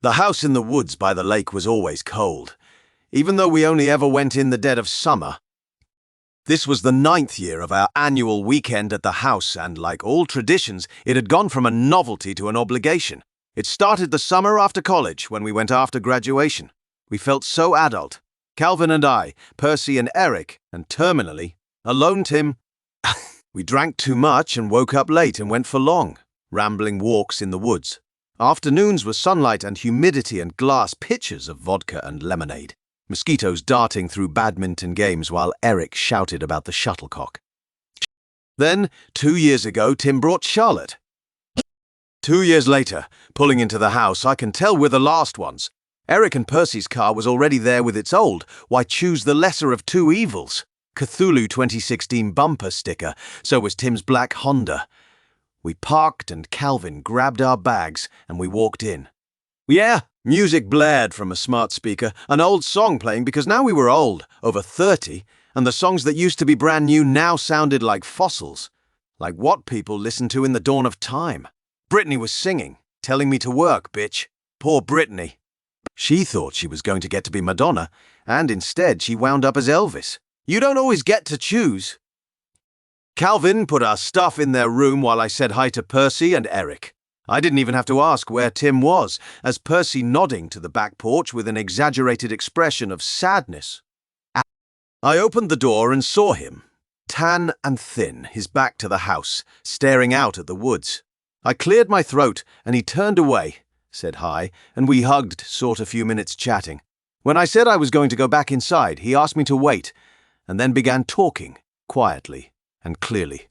The house in the woods by the lake was always cold, even though we only ever went in the dead of summer. This was the 9th year of our annual weekend at the house, and like all traditions, it had gone from a novelty to an obligation. It started the summer after college, when we went after graduation. We felt so adult. Calvin and I, Percy and Eric, and terminally, alone Tim. We drank too much and woke up late and went for long, rambling walks in the woods. Afternoons were sunlight and humidity and glass pitchers of vodka and lemonade. Mosquitoes darting through badminton games while Eric shouted about the shuttlecock. Then, 2 years ago, Tim brought Charlotte. 2 years later, pulling into the house, I can tell we're the last ones. Eric and Percy's car was already there with its old, why choose the lesser of two evils? Cthulhu 2016 bumper sticker, so was Tim's black Honda. We parked and Calvin grabbed our bags and we walked in. Yeah, music blared from a smart speaker, an old song playing because now we were old, over 30, and the songs that used to be brand new now sounded like fossils, like what people listened to in the dawn of time. Brittany was singing, telling me to work, bitch. Poor Brittany. She thought she was going to get to be Madonna, and instead she wound up as Elvis. You don't always get to choose. Calvin put our stuff in their room while I said hi to Percy and Eric. I didn't even have to ask where Tim was, as Percy nodding to the back porch with an exaggerated expression of sadness. I opened the door and saw him, tan and thin, his back to the house, staring out at the woods. I cleared my throat and he turned away, said hi, and we hugged, sought a few minutes chatting. When I said I was going to go back inside, he asked me to wait, and then began talking, quietly and clearly.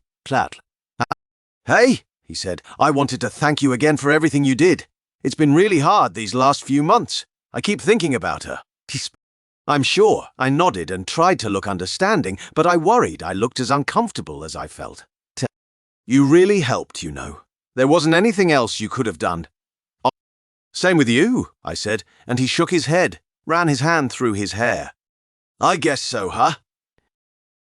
Hey, he said, I wanted to thank you again for everything you did. It's been really hard these last few months. I keep thinking about her. I'm sure. I nodded and tried to look understanding, but I worried I looked as uncomfortable as I felt. You really helped, you know. There wasn't anything else you could have done. Same with you, I said, and he shook his head, ran his hand through his hair. I guess so, huh?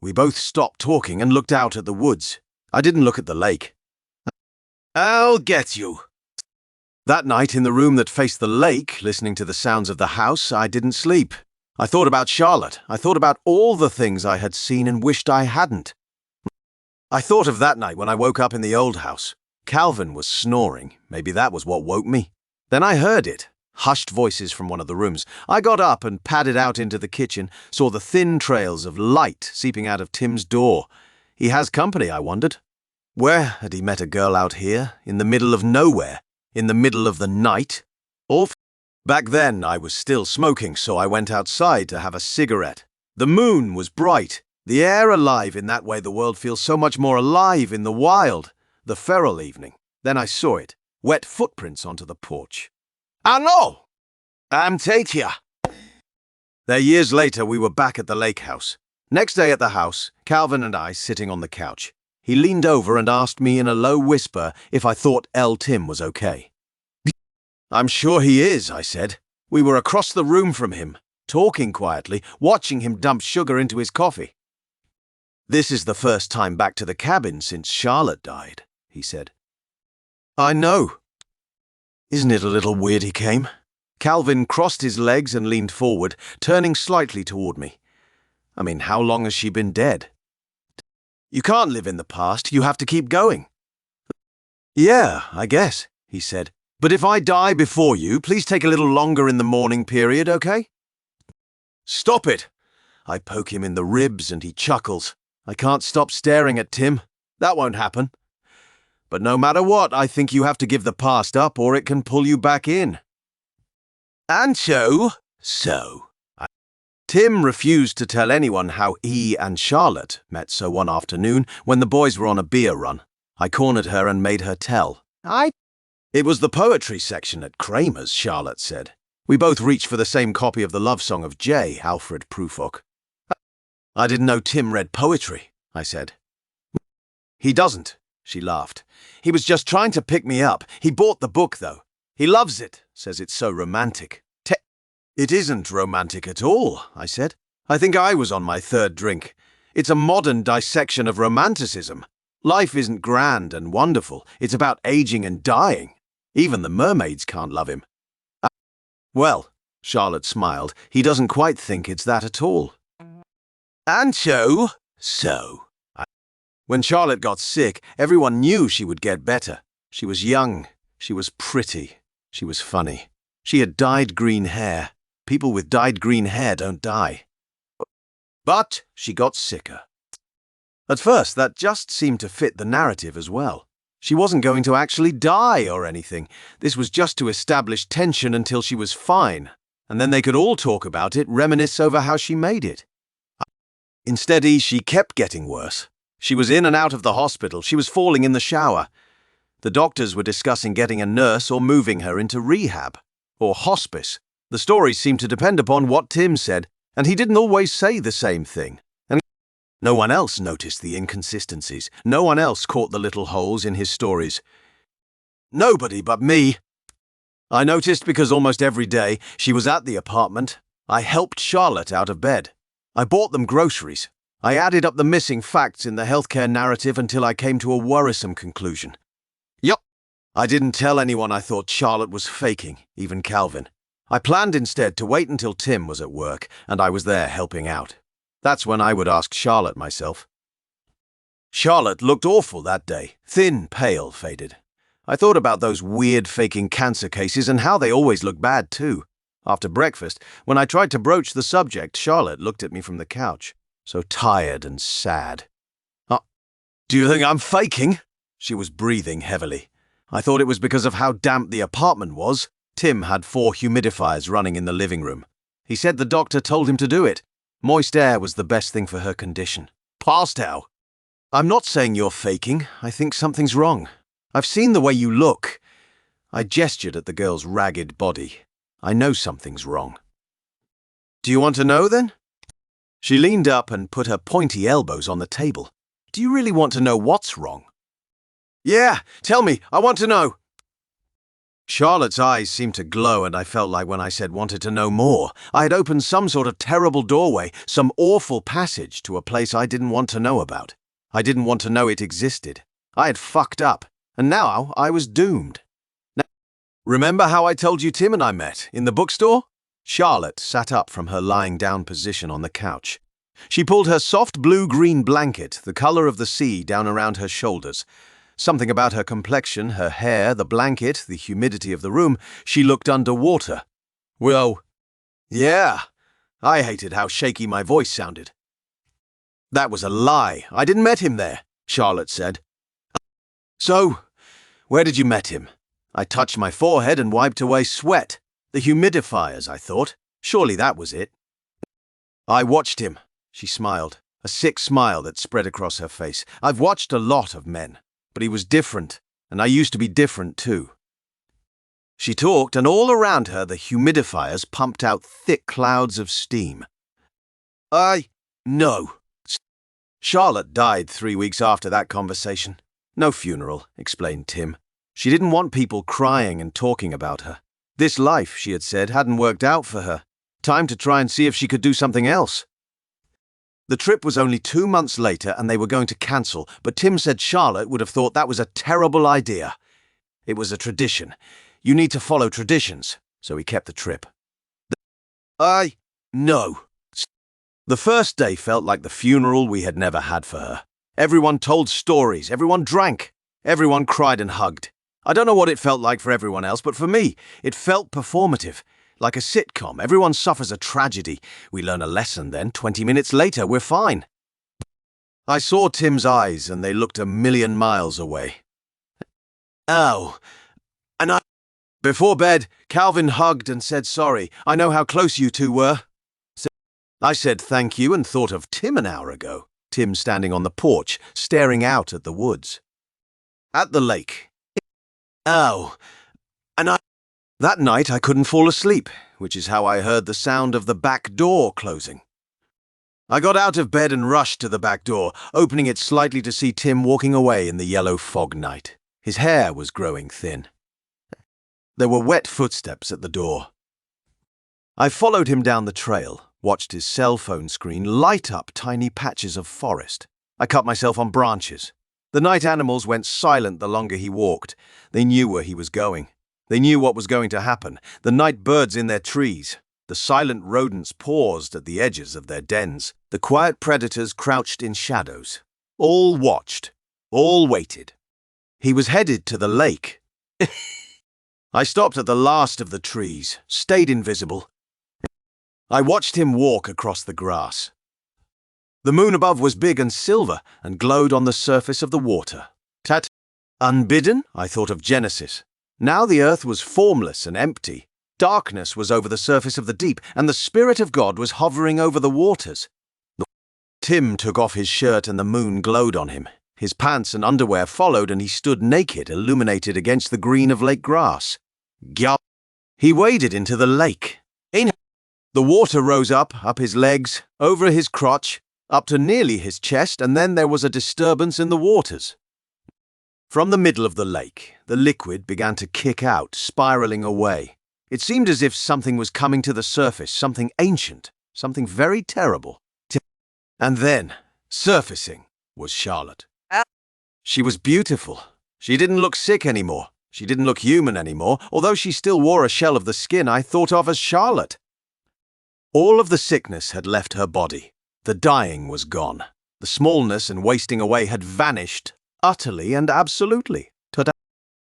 We both stopped talking and looked out at the woods. I didn't look at the lake. I'll get you. That night in the room that faced the lake, listening to the sounds of the house, I didn't sleep. I thought about Charlotte. I thought about all the things I had seen and wished I hadn't. I thought of that night when I woke up in the old house. Calvin was snoring. Maybe that was what woke me. Then I heard it. Hushed voices from one of the rooms. I got up and padded out into the kitchen, saw the thin trails of light seeping out of Tim's door. He has company, I wondered. Where had he met a girl out here, in the middle of nowhere, in the middle of the night? Back then, I was still smoking, so I went outside to have a cigarette. The moon was bright, the air alive in that way the world feels so much more alive in the wild, the feral evening. Then I saw it, wet footprints onto the porch. Hello! I'm Tatia. There, years later, we were back at the lake house. Next day at the house, Calvin and I sitting on the couch. He leaned over and asked me in a low whisper if I thought Tim was okay. I'm sure he is, I said. We were across the room from him, talking quietly, watching him dump sugar into his coffee. This is the first time back to the cabin since Charlotte died, he said. I know. Isn't it a little weird he came? Calvin crossed his legs and leaned forward, turning slightly toward me. I mean, how long has she been dead? You can't live in the past, you have to keep going. Yeah, I guess, he said. But if I die before you, please take a little longer in the mourning period, okay? Stop it! I poke him in the ribs and he chuckles. I can't stop staring at Tim. That won't happen. But no matter what, I think you have to give the past up or it can pull you back in. And so... Tim refused to tell anyone how he and Charlotte met, so one afternoon, when the boys were on a beer run, I cornered her and made her tell. It was the poetry section at Kramer's, Charlotte said. We both reached for the same copy of the love song of J. Alfred Prufrock. I didn't know Tim read poetry, I said. He doesn't, she laughed. He was just trying to pick me up. He bought the book, though. He loves it, says it's so romantic. It isn't romantic at all, I said. I think I was on my third drink. It's a modern dissection of romanticism. Life isn't grand and wonderful. It's about aging and dying. Even the mermaids can't love him. Well, Charlotte smiled, he doesn't quite think it's that at all. And so. When Charlotte got sick, everyone knew she would get better. She was young, she was pretty, she was funny. She had dyed green hair. People with dyed green hair don't die. But she got sicker. At first, that just seemed to fit the narrative as well. She wasn't going to actually die or anything. This was just to establish tension until she was fine, and then they could all talk about it, reminisce over how she made it. Instead, she kept getting worse. She was in and out of the hospital. She was falling in the shower. The doctors were discussing getting a nurse or moving her into rehab. Or hospice. The stories seemed to depend upon what Tim said, and he didn't always say the same thing. And no one else noticed the inconsistencies. No one else caught the little holes in his stories. Nobody but me. I noticed because almost every day she was at the apartment. I helped Charlotte out of bed. I bought them groceries. I added up the missing facts in the healthcare narrative until I came to a worrisome conclusion. Yup. I didn't tell anyone I thought Charlotte was faking, even Calvin. I planned instead to wait until Tim was at work and I was there helping out. That's when I would ask Charlotte myself. Charlotte looked awful that day, thin, pale, faded. I thought about those weird faking cancer cases and how they always look bad too. After breakfast, when I tried to broach the subject, Charlotte looked at me from the couch, so tired and sad. Do you think I'm faking? She was breathing heavily. I thought it was because of how damp the apartment was. Tim had 4 humidifiers running in the living room. He said the doctor told him to do it. Moist air was the best thing for her condition. Past how? I'm not saying you're faking. I think something's wrong. I've seen the way you look. I gestured at the girl's ragged body. I know something's wrong. Do you want to know, then? She leaned up and put her pointy elbows on the table. Do you really want to know what's wrong? Yeah, tell me, I want to know. Charlotte's eyes seemed to glow, and I felt like when I said wanted to know more, I had opened some sort of terrible doorway, some awful passage to a place I didn't want to know about. I didn't want to know it existed. I had fucked up, and now I was doomed. Now, remember how I told you Tim and I met, in the bookstore? Charlotte sat up from her lying down position on the couch. She pulled her soft blue-green blanket, the color of the sea, down around her shoulders. Something about her complexion, her hair, the blanket, the humidity of the room, she looked underwater. Well, yeah, I hated how shaky my voice sounded. That was a lie. I didn't met him there, Charlotte said. So, where did you met him? I touched my forehead and wiped away sweat. The humidifiers, I thought. Surely that was it. I watched him, she smiled, a sick smile that spread across her face. I've watched a lot of men. But he was different, and I used to be different too. She talked, and all around her the humidifiers pumped out thick clouds of steam. No. Charlotte died 3 weeks after that conversation. No funeral, explained Tim. She didn't want people crying and talking about her. This life, she had said, hadn't worked out for her. Time to try and see if she could do something else. The trip was only 2 months later and they were going to cancel, but Tim said Charlotte would have thought that was a terrible idea. It was a tradition. You need to follow traditions, so he kept the trip. No. The first day felt like the funeral we had never had for her. Everyone told stories, everyone drank, everyone cried and hugged. I don't know what it felt like for everyone else, but for me, it felt performative. Like a sitcom, everyone suffers a tragedy. We learn a lesson then, 20 minutes later, we're fine. I saw Tim's eyes and they looked a million miles away. Oh, and Before bed, Calvin hugged and said sorry. I know how close you two were. I said thank you and thought of Tim an hour ago. Tim standing on the porch, staring out at the woods. At the lake. Oh, and That night I couldn't fall asleep, which is how I heard the sound of the back door closing. I got out of bed and rushed to the back door, opening it slightly to see Tim walking away in the yellow fog night. His hair was growing thin. There were wet footsteps at the door. I followed him down the trail, watched his cell phone screen light up tiny patches of forest. I cut myself on branches. The night animals went silent the longer he walked. They knew where he was going. They knew what was going to happen. The night birds in their trees. The silent rodents paused at the edges of their dens. The quiet predators crouched in shadows. All watched. All waited. He was headed to the lake. I stopped at the last of the trees, stayed invisible. I watched him walk across the grass. The moon above was big and silver and glowed on the surface of the water. Unbidden, I thought of Genesis. Now the earth was formless and empty. Darkness was over the surface of the deep, and the Spirit of God was hovering over the waters. Tim took off his shirt and the moon glowed on him. His pants and underwear followed, and he stood naked, illuminated against the green of lake grass. He waded into the lake. The water rose up his legs, over his crotch, up to nearly his chest, and then there was a disturbance in the waters. From the middle of the lake, the liquid began to kick out, spiraling away. It seemed as if something was coming to the surface, something ancient, something very terrible. And then, surfacing, was Charlotte. She was beautiful. She didn't look sick anymore. She didn't look human anymore, although she still wore a shell of the skin I thought of as Charlotte. All of the sickness had left her body. The dying was gone. The smallness and wasting away had vanished, utterly and absolutely.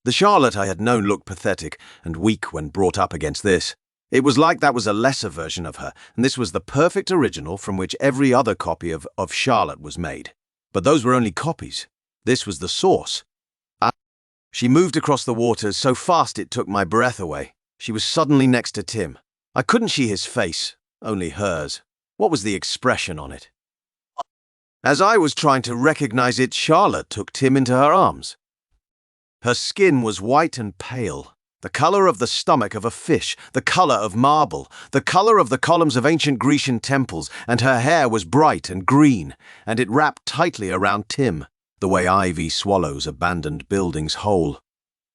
The Charlotte I had known looked pathetic and weak when brought up against this. It was like that was a lesser version of her, and this was the perfect original from which every other copy of Charlotte was made. But those were only copies. This was the source. She moved across the waters so fast it took my breath away. She was suddenly next to Tim. I couldn't see his face, only hers. What was the expression on it? As I was trying to recognize it, Charlotte took Tim into her arms. Her skin was white and pale, the color of the stomach of a fish, the color of marble, the color of the columns of ancient Grecian temples, and her hair was bright and green, and it wrapped tightly around Tim, the way ivy swallows abandoned buildings whole.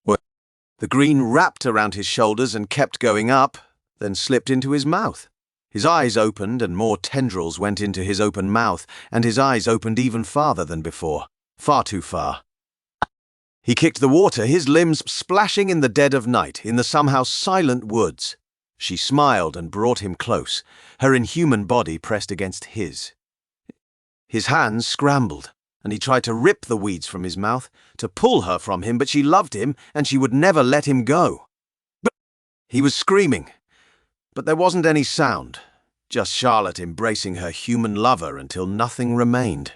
The green wrapped around his shoulders and kept going up, then slipped into his mouth. His eyes opened and more tendrils went into his open mouth, and his eyes opened even farther than before, far too far. He kicked the water, his limbs splashing in the dead of night, in the somehow silent woods. She smiled and brought him close, her inhuman body pressed against his. His hands scrambled, and he tried to rip the weeds from his mouth, to pull her from him, but she loved him, and she would never let him go. He was screaming, but there wasn't any sound, just Charlotte embracing her human lover until nothing remained.